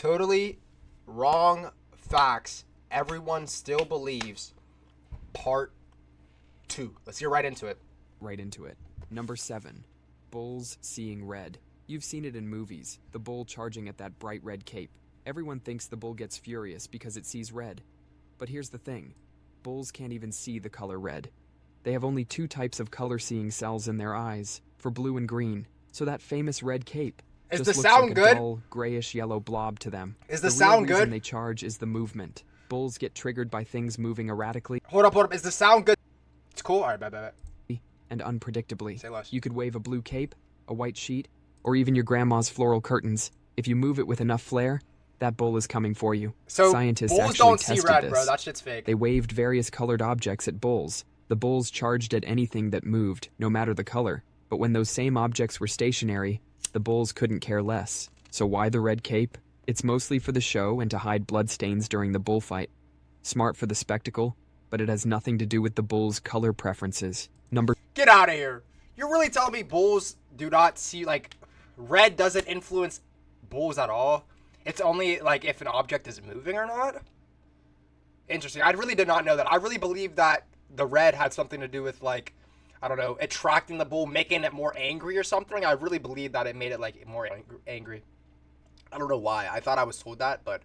totally wrong facts everyone still believes. Part 2. Let's get right into it. Right into it. Number 7. Bulls seeing red. You've seen it in movies, the bull charging at that bright red cape. Everyone thinks the bull gets furious because it sees red. But here's the thing. Bulls can't even see the color red. They have only 2 types of color-seeing cells in their eyes, for blue and green. So that famous red cape Is just the looks sound like good? a dull, grayish-yellow blob to them. Is the real sound reason good? they charge is the movement. Bulls get triggered by things moving erratically Hold up. Is the sound good? It's cool. All right, bet. and unpredictably. Say less. You could wave a blue cape, a white sheet, or even your grandma's floral curtains. If you move it with enough flair, that bull is coming for you. So Scientists bulls actually don't see tested red, this. bro. That shit's fake. They waved various colored objects at bulls. The bulls charged at anything that moved, no matter the color. But when those same objects were stationary, the bulls couldn't care less. So why the red cape? It's mostly for the show and to hide bloodstains during the bullfight. Smart for the spectacle, but it has nothing to do with the bull's color preferences. Number Get out of here. You're really telling me bulls do not see, like, red doesn't influence bulls at all? It's only, like, if an object is moving or not? Interesting. I really did not know that. I really believed that the red had something to do with, like, I don't know, attracting the bull, making it more angry or something. I really believed that it made it, like, more angry. I don't know why. I thought I was told that, but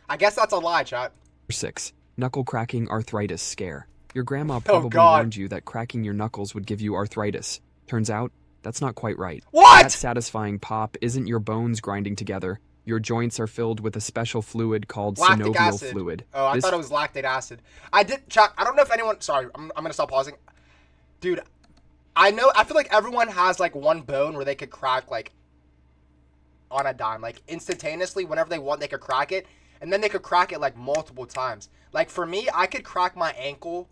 I guess that's a lie, chat. 6. Knuckle cracking arthritis scare. Your grandma probably God. warned you that cracking your knuckles would give you arthritis. Turns out, that's not quite right. What? That satisfying pop isn't your bones grinding together. Your joints are filled with a special fluid called Lactic synovial acid. fluid. Oh, I thought it was lactate acid. I don't know if anyone, sorry, I'm going to stop pausing. Dude, I feel like everyone has, like, one bone where they could crack, like, on a dime. Like, instantaneously, whenever they want, they could crack it. And then they could crack it, like, multiple times. Like, for me, I could crack my ankle,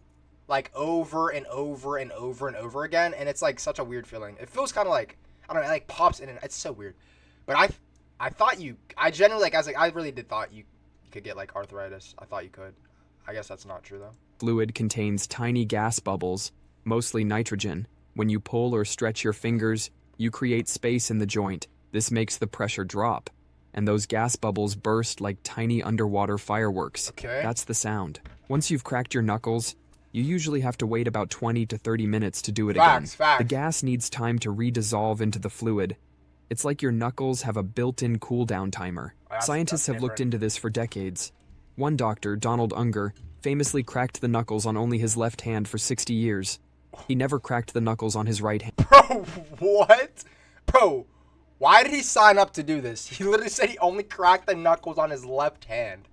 like, over and over and over and over again. And it's, like, such a weird feeling. It feels kind of like, I don't know, it, like, pops in and it's so weird. But I thought I generally, like, I really did thought you could get, like, arthritis. I thought you could. I guess that's not true, though. Fluid contains tiny gas bubbles, mostly nitrogen. When you pull or stretch your fingers, you create space in the joint. This makes the pressure drop, and those gas bubbles burst like tiny underwater fireworks. Okay. That's the sound. Once you've cracked your knuckles, you usually have to wait about 20 to 30 minutes to do it again. Facts. The gas needs time to redissolve into the fluid. It's like your knuckles have a built-in cool-down timer. Scientists have looked into this for decades. One doctor, Donald Unger, famously cracked the knuckles on only his left hand for 60 years. He never cracked the knuckles on his right hand. Bro, what? Bro, why did he sign up to do this? He literally said he only cracked the knuckles on his left hand.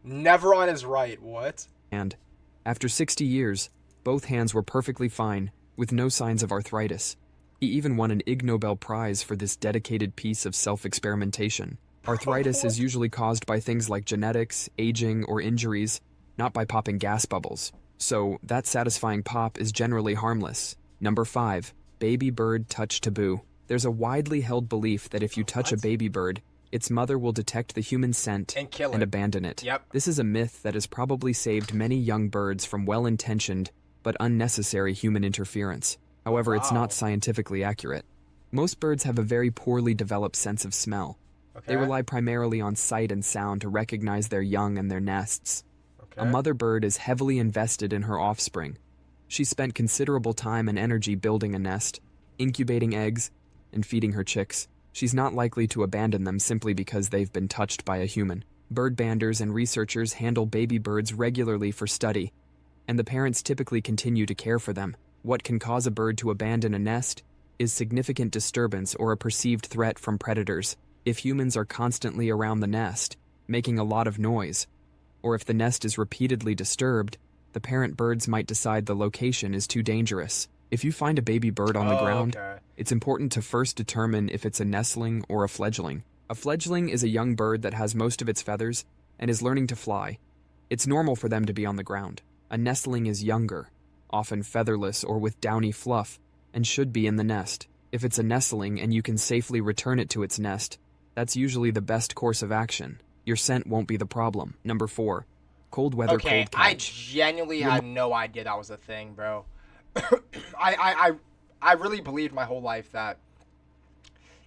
Never on his right. What? And after 60 years, both hands were perfectly fine, with no signs of arthritis. He even won an Ig Nobel Prize for this dedicated piece of self-experimentation. Arthritis is usually caused by things like genetics, aging, or injuries, not by popping gas bubbles. So, that satisfying pop is generally harmless. Number 5. Baby bird touch taboo. There's a widely held belief that if you touch a baby bird, its mother will detect the human scent And kill and it. abandon it. Yep. This is a myth that has probably saved many young birds from well-intentioned but unnecessary human interference. However, it's not scientifically accurate. Most birds have a very poorly developed sense of smell. Okay. They rely primarily on sight and sound to recognize their young and their nests. Okay. A mother bird is heavily invested in her offspring. She spent considerable time and energy building a nest, incubating eggs, and feeding her chicks. She's not likely to abandon them simply because they've been touched by a human. Bird banders and researchers handle baby birds regularly for study, and the parents typically continue to care for them. What can cause a bird to abandon a nest is significant disturbance or a perceived threat from predators. If humans are constantly around the nest, making a lot of noise, or if the nest is repeatedly disturbed, the parent birds might decide the location is too dangerous. If you find a baby bird on the ground, it's important to first determine if it's a nestling or a fledgling. A fledgling is a young bird that has most of its feathers and is learning to fly. It's normal for them to be on the ground. A nestling is younger, often featherless or with downy fluff, and should be in the nest. If it's a nestling and you can safely return it to its nest, that's usually the best course of action. Your scent won't be the problem. Number 4. Cold weather Okay, cold I couch. genuinely had no idea that was a thing, bro. I really believed my whole life that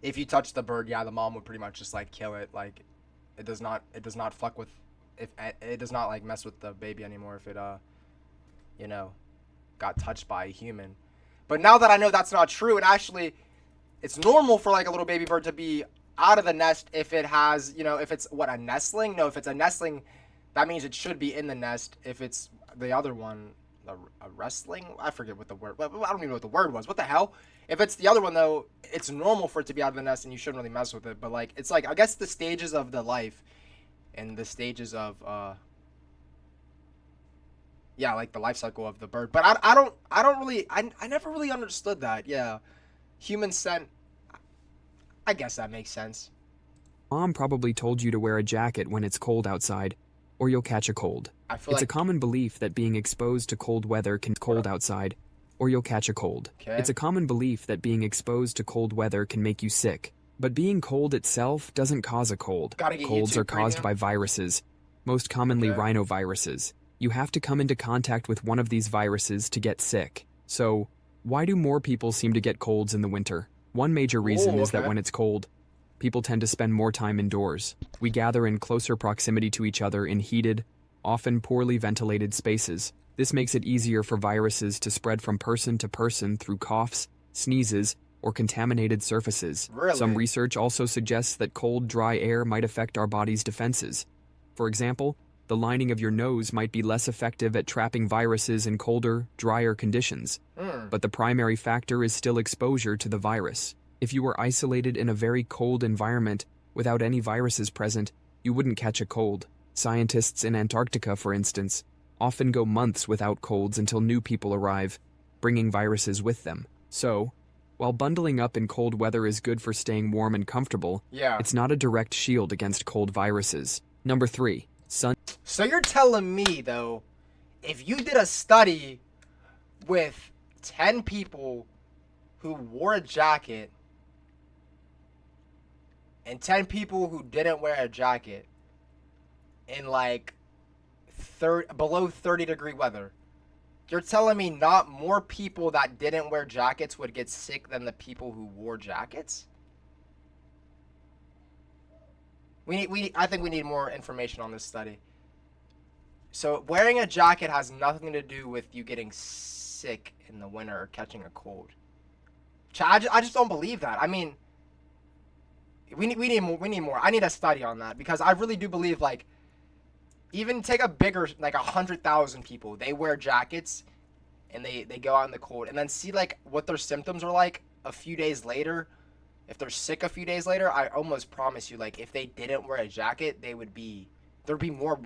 if you touch the bird, yeah, the mom would pretty much just, like, kill it. Like, it does not fuck with, if it does not like mess with the baby anymore if it you know, got touched by a human. But now that I know that's not true, and actually it's normal for like a little baby bird to be out of the nest if it has, you know, if it's what, a nestling? No, if it's a nestling, that means it should be in the nest. If it's the other one, a wrestling, I forget what the word, I don't even know what the word was. What the hell? If it's the other one though, it's normal for it to be out of the nest and you shouldn't really mess with it. But like, it's like, I guess the stages of the life and the stages of yeah, like the life cycle of the bird. But I don't really, I never really understood that. Yeah, human scent, I guess that makes sense. Mom probably told you to wear a jacket when it's cold outside, or you'll catch a cold. I feel It's a like, common belief that being exposed to cold weather can cold outside, or you'll catch a cold. Okay. It's a common belief that being exposed to cold weather can make you sick. But being cold itself doesn't cause a cold. Gotta get Colds YouTube are caused Premium. by viruses, most commonly Okay. rhinoviruses. You have to come into contact with one of these viruses to get sick. So, why do more people seem to get colds in the winter? One major reason is that okay. when it's cold, people tend to spend more time indoors. We gather in closer proximity to each other in heated, often poorly ventilated spaces. This makes it easier for viruses to spread from person to person through coughs, sneezes, or contaminated surfaces. Really? Some research also suggests that cold, dry air might affect our body's defenses. For example, the lining of your nose might be less effective at trapping viruses in colder, drier conditions. But the primary factor is still exposure to the virus. If you were isolated in a very cold environment without any viruses present, you wouldn't catch a cold. Scientists in Antarctica, for instance, often go months without colds until new people arrive, bringing viruses with them. So, while bundling up in cold weather is good for staying warm and comfortable, Yeah. it's not a direct shield against cold viruses. Number 3. Sun. So you're telling me though, if you did a study with 10 people who wore a jacket and 10 people who didn't wear a jacket in like below 30-degree weather, you're telling me not more people that didn't wear jackets would get sick than the people who wore jackets? I think we need more information on this study. So wearing a jacket has nothing to do with you getting sick in the winter or catching a cold. I just don't believe that. I mean, we need more. I need a study on that because I really do believe, like, even take a bigger, like 100,000 people, they wear jackets and they go out in the cold, and then see like what their symptoms are like a few days later. If they're sick a few days later, I almost promise you, like, if they didn't wear a jacket, there'd be more,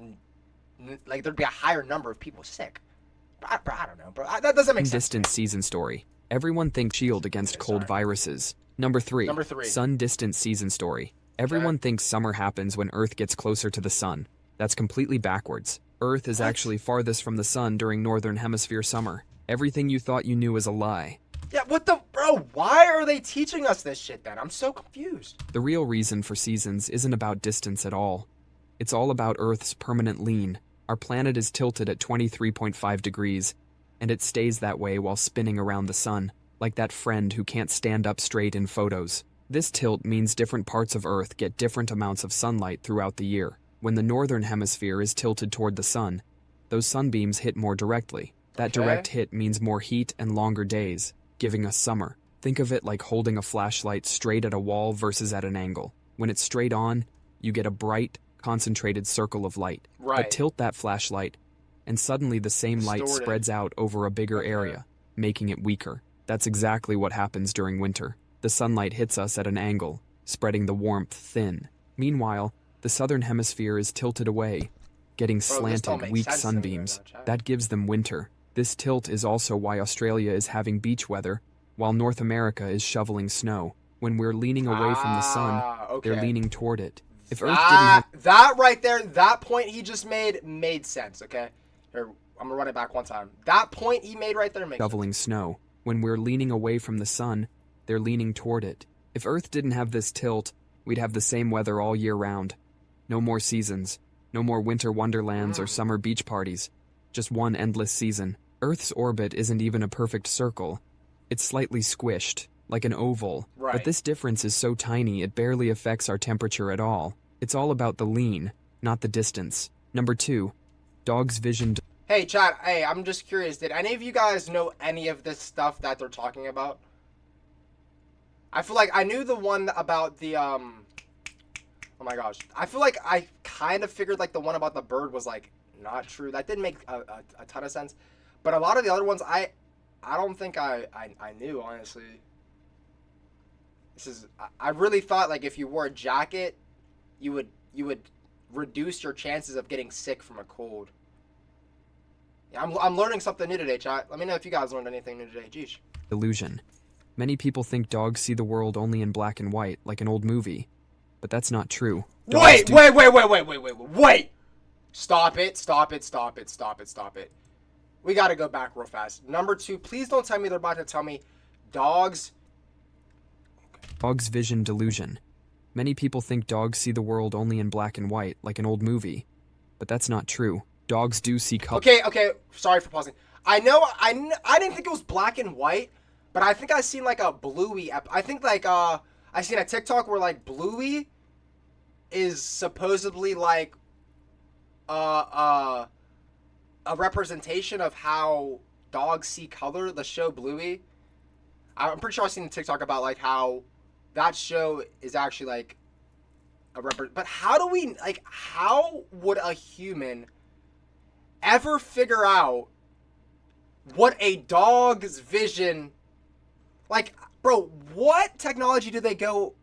like, there'd be a higher number of people sick. But I don't know, bro. That doesn't make sense. Distant season story. Everyone thinks shield against cold viruses. Number 3. Number 3. Sun distant season story. Everyone thinks summer happens when Earth gets closer to the sun. That's completely backwards. Earth is actually farthest from the sun during northern hemisphere summer. Everything you thought you knew is a lie. Yeah, what the, bro? Why are they teaching us this shit then? I'm so confused. The real reason for seasons isn't about distance at all. It's all about Earth's permanent lean. Our planet is tilted at 23.5 degrees, and it stays that way while spinning around the sun, like that friend who can't stand up straight in photos. This tilt means different parts of Earth get different amounts of sunlight throughout the year. When the northern hemisphere is tilted toward the sun, those sunbeams hit more directly. That direct hit means more heat and longer days, giving us summer. Think of it like holding a flashlight straight at a wall versus at an angle. When it's straight on, you get a bright, concentrated circle of light. Right. But tilt that flashlight, and suddenly the same light Distorted. spreads out over a bigger area, making it weaker. That's exactly what happens during winter. The sunlight hits us at an angle, spreading the warmth thin. Meanwhile, the southern hemisphere is tilted away, getting Bro, this don't slanted, make weak sense to me right sunbeams. now, Chad. That gives them winter. This tilt is also why Australia is having beach weather, while North America is shoveling snow. When we're leaning away from the sun, okay. they're leaning toward it. If Earth didn't have That right there, that point he just made sense, okay? Here, I'm gonna run it back one time. That point he made right there makes sense. shoveling snow, when we're leaning away from the sun, they're leaning toward it. If Earth didn't have this tilt, we'd have the same weather all year round. No more seasons. No more winter wonderlands or summer beach parties. Just one endless season. Earth's orbit isn't even a perfect circle. It's slightly squished, like an oval. Right. But this difference is so tiny it barely affects our temperature at all. It's all about the lean, not the distance. Number 2. Dog's vision. Hey, chat. Hey, I'm just curious. Did any of you guys know any of this stuff that they're talking about? I feel like I knew the one about the, oh my gosh. I feel like I kind of figured, like, the one about the bird was, like, not true. That didn't make a ton of sense. But a lot of the other ones, I don't think I knew, honestly. I really thought, like, if you wore a jacket, you would reduce your chances of getting sick from a cold. Yeah, I'm learning something new today, chat. Let me know if you guys learned anything new today. Jeez. Illusion. Many people think dogs see the world only in black and white, like an old movie. But that's not true. Wait! Stop it. We gotta go back real fast. Number 2, please don't tell me they're about to tell me dogs. Dog's vision delusion. Many people think dogs see the world only in black and white, like an old movie. But that's not true. Dogs do see color. Okay. Sorry for pausing. I didn't think it was black and white, but I think I seen like a Bluey. I think like I seen a TikTok where like Bluey is supposedly like a representation of how dogs see color. The show Bluey. I'm pretty sure I seen a TikTok about like how that show is actually like a but how would a human ever figure out what a dog's vision, like, bro, what technology do they go?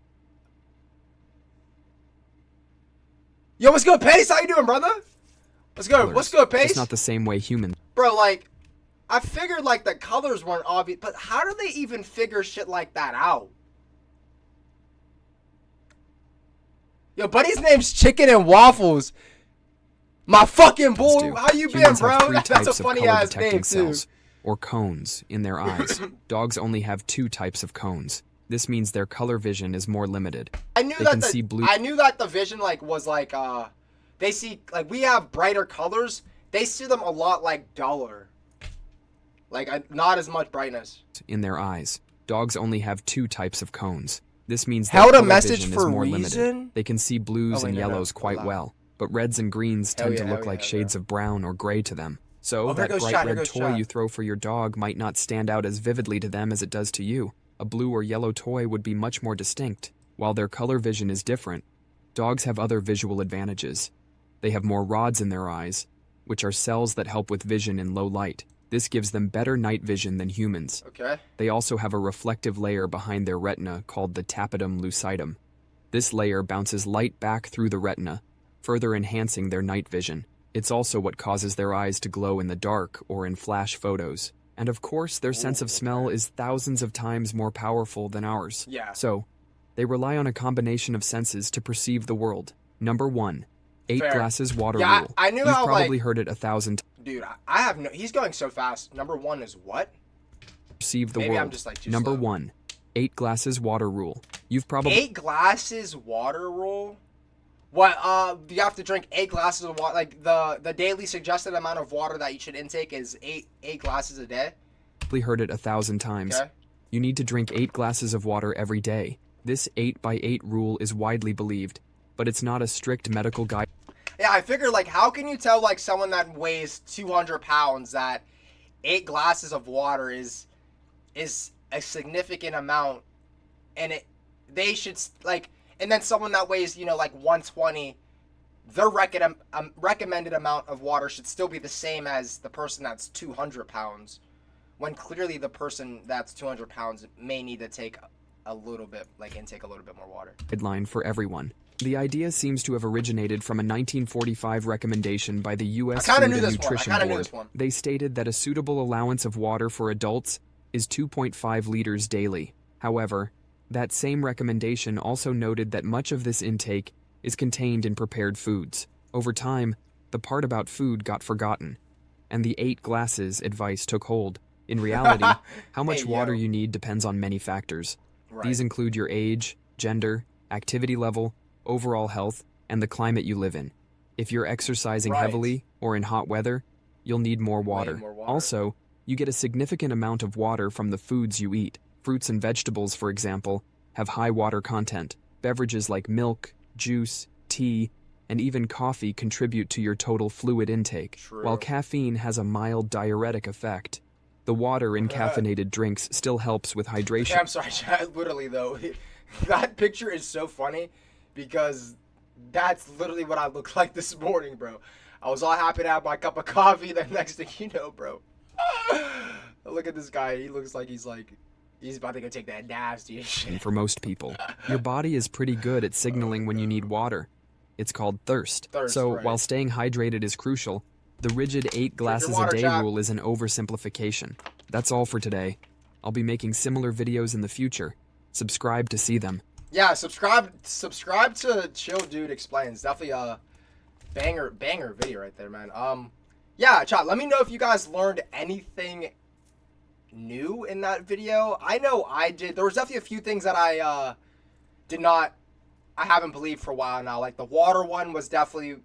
Yo, what's good, Pace? How you doing, brother? What's good, Pace? It's not the same way humans. Bro, like, I figured like the colors weren't obvious, but how do they even figure shit like that out? Yo, buddy's name's Chicken and Waffles. My fucking boy, how you been, bro? That's a funny ass name too. Or cones in their eyes. Dogs only have 2 types of cones. This means their color vision is more limited. I knew that the vision like was like they see like we have brighter colors. They see them a lot like duller. Like not as much brightness. In their eyes. Dogs only have 2 types of cones. This means their color vision is more reason? limited. They can see blues and yellows quite well. But reds and greens tend to look like shades of brown or gray to them. So that bright red toy you throw for your dog might not stand out as vividly to them as it does to you. A blue or yellow toy would be much more distinct. While their color vision is different, dogs have other visual advantages. They have more rods in their eyes, which are cells that help with vision in low light. This gives them better night vision than humans. Okay. They also have a reflective layer behind their retina called the tapetum lucidum. This layer bounces light back through the retina, further enhancing their night vision. It's also what causes their eyes to glow in the dark or in flash photos. And of course, their sense of smell is thousands of times more powerful than ours. Yeah. So, they rely on a combination of senses to perceive the world. Number 1. 8 glasses water rule. I knew You've how, probably heard it 1,000 times. Dude, I have no... He's going so fast. Number 1 is what? Perceive the Maybe world. I'm just, like, too Number slow. 1. 8 glasses water rule. You've probably... 8 glasses water rule? What, you have to drink 8 glasses of water? Like, the daily suggested amount of water that you should intake is 8 glasses a day? heard it 1,000 times. Okay. You need to drink 8 glasses of water every day. This 8 by 8 rule is widely believed, but it's not a strict medical guide. Yeah, I figure, like, how can you tell, like, someone that weighs 200 pounds that 8 glasses of water is a significant amount, and they should, like, and then someone that weighs, you know, like 120, their recommended amount of water should still be the same as the person that's 200 pounds, when clearly the person that's 200 pounds may need to take a little bit, like, intake a little bit more water. Guideline for everyone. The idea seems to have originated from a 1945 recommendation by the U.S. Food and Nutrition Board. They stated that a suitable allowance of water for adults is 2.5 liters daily. However, that same recommendation also noted that much of this intake is contained in prepared foods. Over time, the part about food got forgotten, and the 8 glasses advice took hold. In reality, how much water you need depends on many factors. Right. These include your age, gender, activity level, overall health, and the climate you live in. If you're exercising heavily or in hot weather, you'll need more water. Also, you get a significant amount of water from the foods you eat. Fruits and vegetables, for example, have high water content. Beverages like milk, juice, tea, and even coffee contribute to your total fluid intake, True. while caffeine has a mild diuretic effect. The water in caffeinated drinks still helps with hydration. Yeah, I'm sorry, chat. Literally, though, that picture is so funny because that's literally what I looked like this morning, bro. I was all happy to have my cup of coffee. Then next thing you know, bro, look at this guy. He looks like he's about to go take that nasty shit. For most people, your body is pretty good at signaling when you need water. It's called thirst. So right. while staying hydrated is crucial, the rigid 8 glasses a day rule is an oversimplification. That's all for today. I'll be making similar videos in the future. Subscribe to see them. Yeah, subscribe to Chill Dude Explains. Definitely a banger video right there, man. Yeah, chat, let me know if you guys learned anything new in that video. I know I did. There was definitely a few things that I haven't believed for a while now. Like the water one was definitely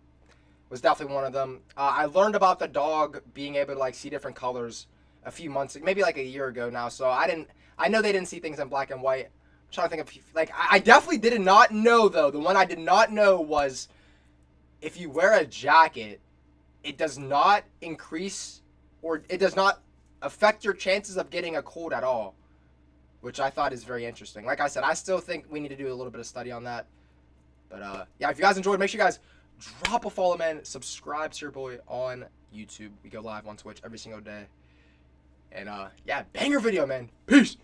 one of them. I learned about the dog being able to like see different colors a few months, maybe like a year ago now. So I know they didn't see things in black and white. I'm trying to think of, like, I definitely did not know, though. The one I did not know was if you wear a jacket, it does not increase or it does not affect your chances of getting a cold at all, which I thought is very interesting. Like I said, I still think we need to do a little bit of study on that. But, yeah, if you guys enjoyed, make sure you guys drop a follow, man. Subscribe to your boy on YouTube. We go live on Twitch every single day. And, yeah, banger video, man. Peace.